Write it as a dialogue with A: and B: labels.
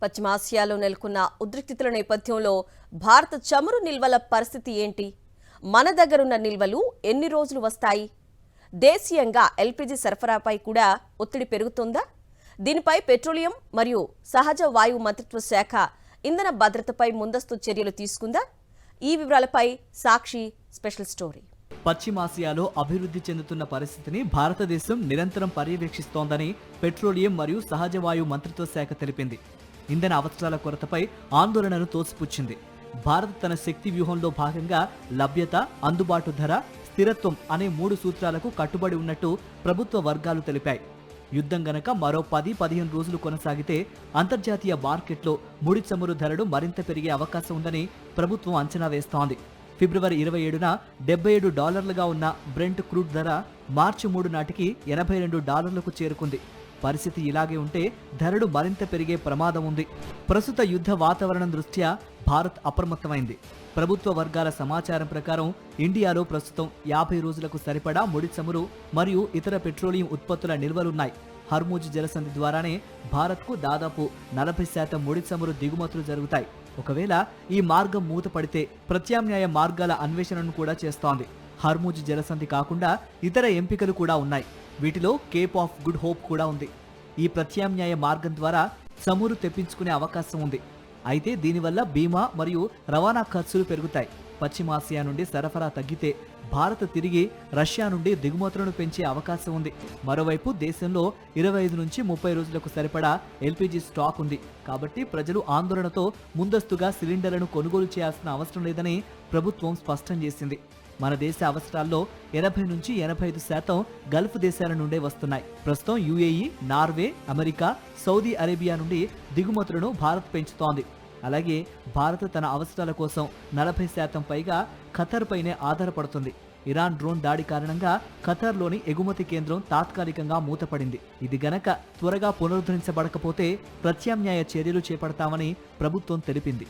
A: పశ్చిమాసియాలో నెలకొన్న ఉద్రిక్తతల నేపథ్యంలో భారత చమురు నిల్వల పరిస్థితి ఏంటి? మన దగ్గరున్న నిల్వలు ఎన్ని రోజులు వస్తాయి? దేశీయంగా ఎల్పీజీ సరఫరాపై కూడా ఒత్తిడి పెరుగుతుందా? దీనిపై పెట్రోలియం మరియు సహజ వాయువు మంత్రిత్వ శాఖ ఇంధన భద్రతపై ముందస్తు చర్యలు తీసుకుందా? ఈ వివరాలపై సాక్షి స్పెషల్ స్టోరీ.
B: పశ్చిమాసియాలో అభివృద్ధి చెందుతున్న పరిస్థితిని భారతదేశం నిరంతరం పర్యవేక్షిస్తోందని పెట్రోలియం మరియు సహజ వాయువు మంత్రిత్వ శాఖ తెలిపింది. ఇంధన అవసరాల కొరతపై ఆందోళనను తోసిపుచ్చింది. భారత్ తన శక్తి వ్యూహంలో భాగంగా లభ్యత, అందుబాటు ధర, స్థిరత్వం అనే 3 సూత్రాలకు కట్టుబడి ఉన్నట్టు ప్రభుత్వ వర్గాలు తెలిపాయి. యుద్ధం గనక మరో 10-15 రోజులు కొనసాగితే అంతర్జాతీయ మార్కెట్లో ముడి చమురు ధరలు మరింత పెరిగే అవకాశం ఉందని ప్రభుత్వం అంచనా వేస్తోంది. ఫిబ్రవరి 27న $77గా ఉన్న బ్రెంట్ క్రూడ్ ధర మార్చి 3 నాటికి $82లకు చేరుకుంది. పరిస్థితి ఇలాగే ఉంటే ధరలు మరింత పెరిగే ప్రమాదం ఉంది. ప్రస్తుత యుద్ధ వాతావరణం దృష్ట్యా భారత్ అప్రమత్తమైంది. ప్రభుత్వ వర్గాల సమాచారం ప్రకారం ఇండియాలో ప్రస్తుతం 50 రోజులకు సరిపడా ముడి చమురు మరియు ఇతర పెట్రోలియం ఉత్పత్తుల నిల్వలున్నాయి. హర్మూజ్ జలసంధి ద్వారానే భారత్కు దాదాపు 40% ముడి చమురు దిగుమతులు జరుగుతాయి. ఒకవేళ ఈ మార్గం మూతపడితే ప్రత్యామ్నాయ మార్గాల అన్వేషణను కూడా చేస్తోంది. హర్మూజ్ జలసంధి కాకుండా ఇతర ఎంపికలు కూడా ఉన్నాయి. వీటిలో కేప్ ఆఫ్ గుడ్ హోప్ కూడా ఉంది. ఈ ప్రత్యామ్నాయ మార్గం ద్వారా చమురు తెప్పించుకునే అవకాశం ఉంది. అయితే దీనివల్ల బీమా మరియు రవాణా ఖర్చులు పెరుగుతాయి. పశ్చిమాసియా నుండి సరఫరా తగ్గితే భారత్ తిరిగి రష్యా నుండి దిగుమతులను పెంచే అవకాశం ఉంది. మరోవైపు దేశంలో 25 నుంచి 30 రోజులకు సరిపడా ఎల్పీజీ స్టాక్ ఉంది. కాబట్టి ప్రజలు ఆందోళనతో ముందస్తుగా సిలిండర్లను కొనుగోలు చేయాల్సిన అవసరం లేదని ప్రభుత్వం స్పష్టం చేసింది. మన దేశ అవసరాల్లో 80 నుంచి 85% గల్ఫ్ దేశాల నుండే వస్తున్నాయి. ప్రస్తుతం UAE, Norway, America, Saudi Arabia నుండి దిగుమతులను భారత్ పెంచుతోంది. అలాగే భారత్ తన అవసరాల కోసం 40% పైగా ఖతర్ పైనే ఆధారపడుతుంది. ఇరాన్ డ్రోన్ దాడి కారణంగా ఖతర్లోని ఎగుమతి కేంద్రం తాత్కాలికంగా మూతపడింది. ఇది గనక త్వరగా పునరుద్ధరించబడకపోతే ప్రత్యామ్నాయ చర్యలు చేపడతామని ప్రభుత్వం తెలిపింది.